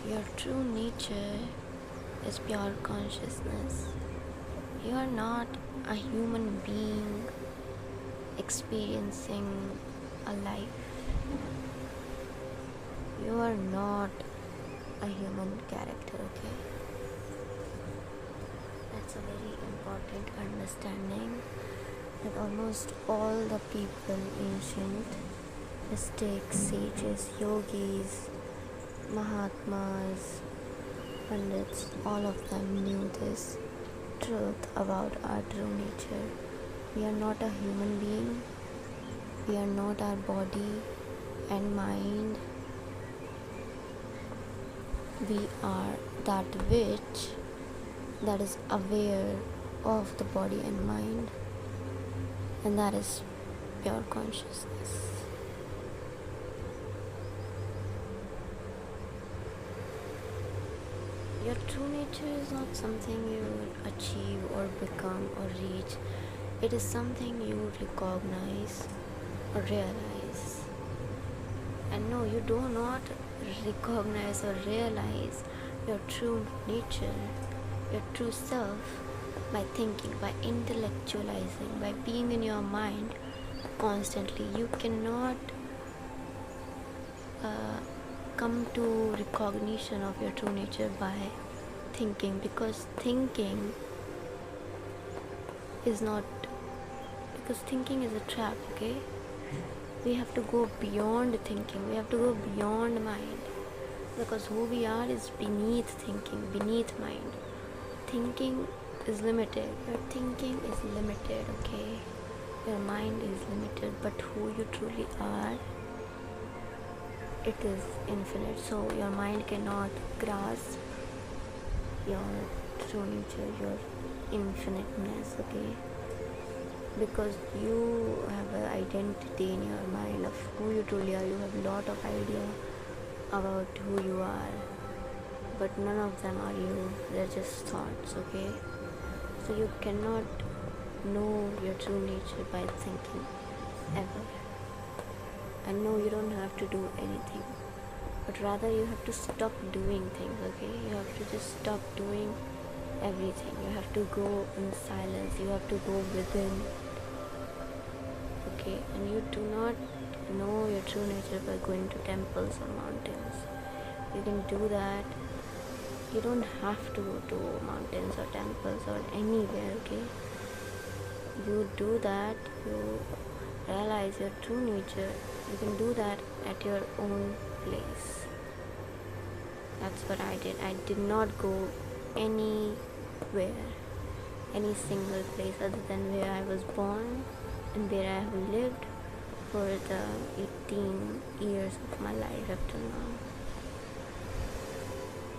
Your true nature is pure consciousness. You are not a human being experiencing a life. You are not a human character, okay? That's a very important understanding that almost all the people, ancient, mystics, sages, yogis, Mahatmas, Pandits, all of them knew this truth about our true nature. We are not a human being. We are not our body and mind. We are that which that is aware of the body and mind, and that is pure consciousness. Your true nature is not something you achieve or become or reach. It is something you recognize or realize. And no, you do not recognize or realize your true nature, your true self, by thinking, by intellectualizing, by being in your mind constantly. You cannot come to recognition of your true nature by thinking, because thinking is a trap, okay? We have to go beyond thinking. We have to go beyond mind, because who we are is beneath thinking, beneath mind. Thinking is limited. Your thinking is limited, okay? Your mind is limited, but who you truly are, it is infinite. So your mind cannot grasp your true nature, your infiniteness, okay? Because you have an identity in your mind of who you truly are. You have a lot of idea about who you are, but none of them are you. They're just thoughts, okay? So you cannot know your true nature by thinking, ever. And no, you don't have to do anything, but rather you have to stop doing things, okay? You have to just stop doing everything. You have to go in silence. You have to go within, okay? And you do not know your true nature by going to temples or mountains. You can do that. You don't have to go to mountains or temples or anywhere, okay? You do that, you realize your true nature. You can do that at your own place. That's what I did. I did not go anywhere, any single place other than where I was born and where I have lived for the 18 years of my life up till now.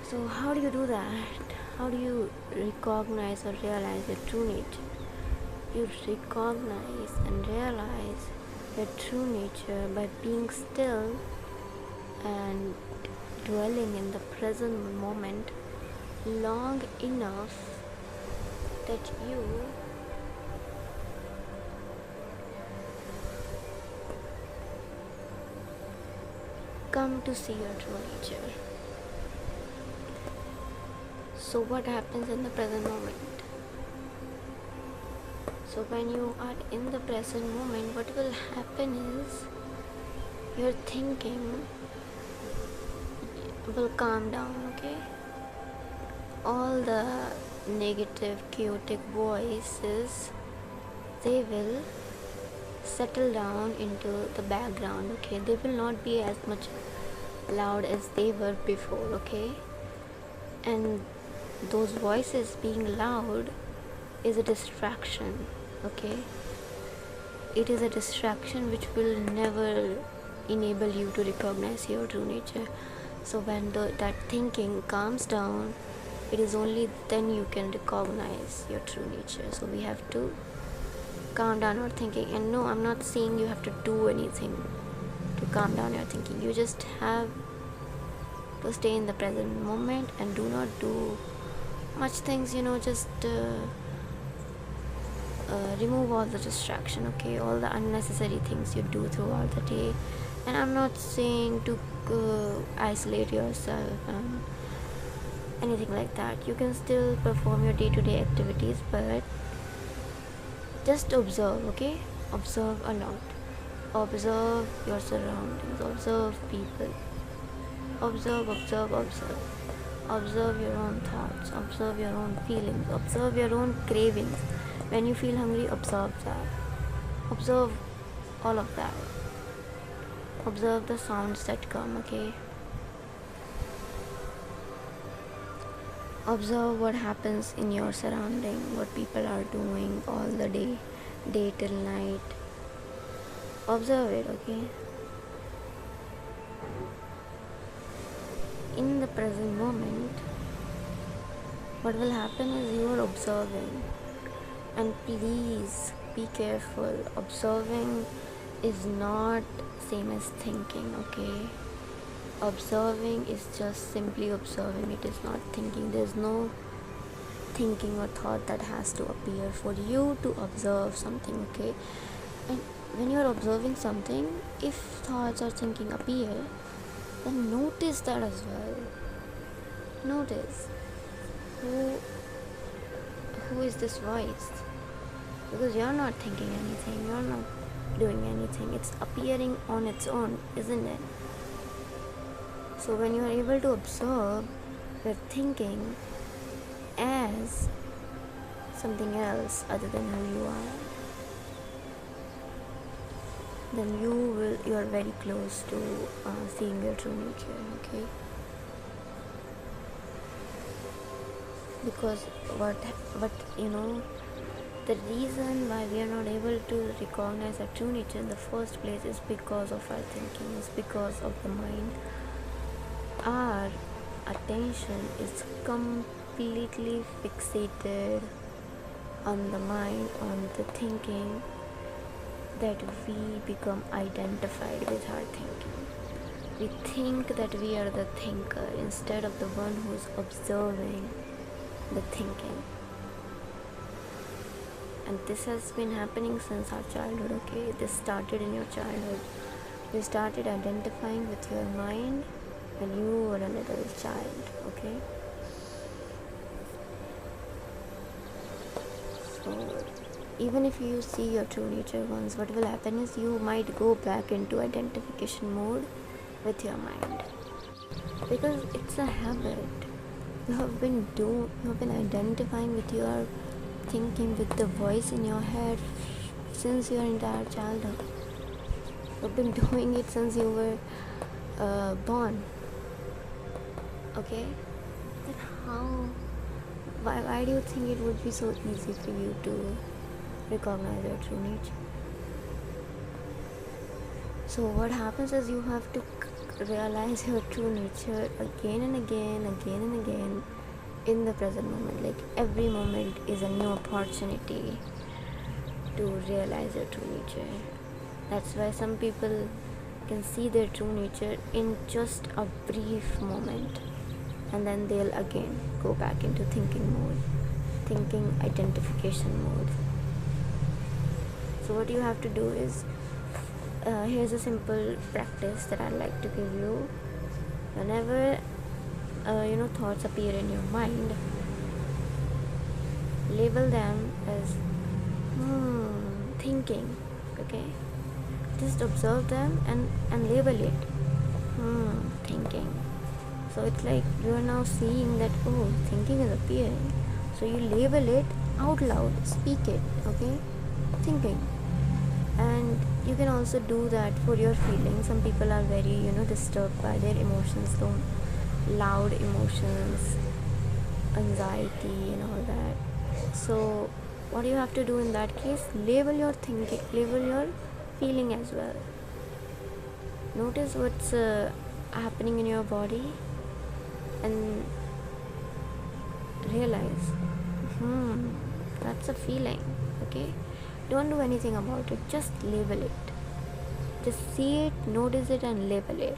So how do you do that? How do you recognize or realize your true nature? You recognize and realize your true nature by being still and dwelling in the present moment long enough that you come to see your true nature. So what happens in the present moment? So when you are in the present moment, what will happen is your thinking will calm down, okay? All the negative, chaotic voices, they will settle down into the background, okay? They will not be as much loud as they were before, okay? And those voices being loud is a distraction, okay? It is a distraction which will never enable you to recognize your true nature. So when that thinking calms down, it is only then you can recognize your true nature. So we have to calm down our thinking. And no, I'm not saying you have to do anything to calm down your thinking. You just have to stay in the present moment and do not do much things, just remove all the distraction, okay? All the unnecessary things you do throughout the day. And I'm not saying to isolate yourself and anything like that. You can still perform your day-to-day activities, but just observe. Okay, observe a lot. Observe your surroundings, observe people, observe. Observe your own thoughts, observe your own feelings, observe your own cravings. When you feel hungry, observe that. Observe all of that. Observe the sounds that come, okay? Observe what happens in your surrounding, what people are doing all the day till night. Observe it, okay? In the present moment, what will happen is you are observing, and please be careful. Observing is not same as thinking, okay? Observing is just simply observing. It is not thinking. There's no thinking or thought that has to appear for you to observe something, okay? And when you're observing something, if thoughts or thinking appear, then notice that as well. Notice who is this voice, because you're not thinking anything, you're not doing anything. It's appearing on its own, isn't it? So when you are able to observe your thinking as something else other than who you are, then you are very close to seeing your true nature, okay? Because what the reason why we are not able to recognize our true nature in the first place is because of our thinking, is because of the mind. Our attention is completely fixated on the mind, on the thinking, that we become identified with our thinking. We think that we are the thinker instead of the one who is observing the thinking. And this has been happening since our childhood, okay? This started in your childhood. You started identifying with your mind when you were a little child, okay? So even if you see your true nature once, what will happen is you might go back into identification mode with your mind, because it's a habit. You have been identifying with your thinking, with the voice in your head since your entire childhood. You've been doing it since you were born, okay? Then why do you think it would be so easy for you to recognize your true nature? So what happens is you have to realize your true nature again and again in the present moment. Like every moment is a new opportunity to realize your true nature. That's why some people can see their true nature in just a brief moment, and then they'll again go back into thinking mode, thinking identification mode. So what you have to do is, here's a simple practice that I'd like to give you. Whenever thoughts appear in your mind, label them as thinking, okay? Just observe them and label it thinking. So it's like you are now seeing that, oh, thinking is appearing. So you label it out loud, speak it, okay? Thinking. And you can also do that for your feelings. Some people are very disturbed by their emotions, so loud emotions, anxiety and all that. So what you have to do in that case, label your thinking, label your feeling as well. Notice what's happening in your body and realize that's a feeling, okay? Don't do anything about it, just label it. Just see it, notice it and label it.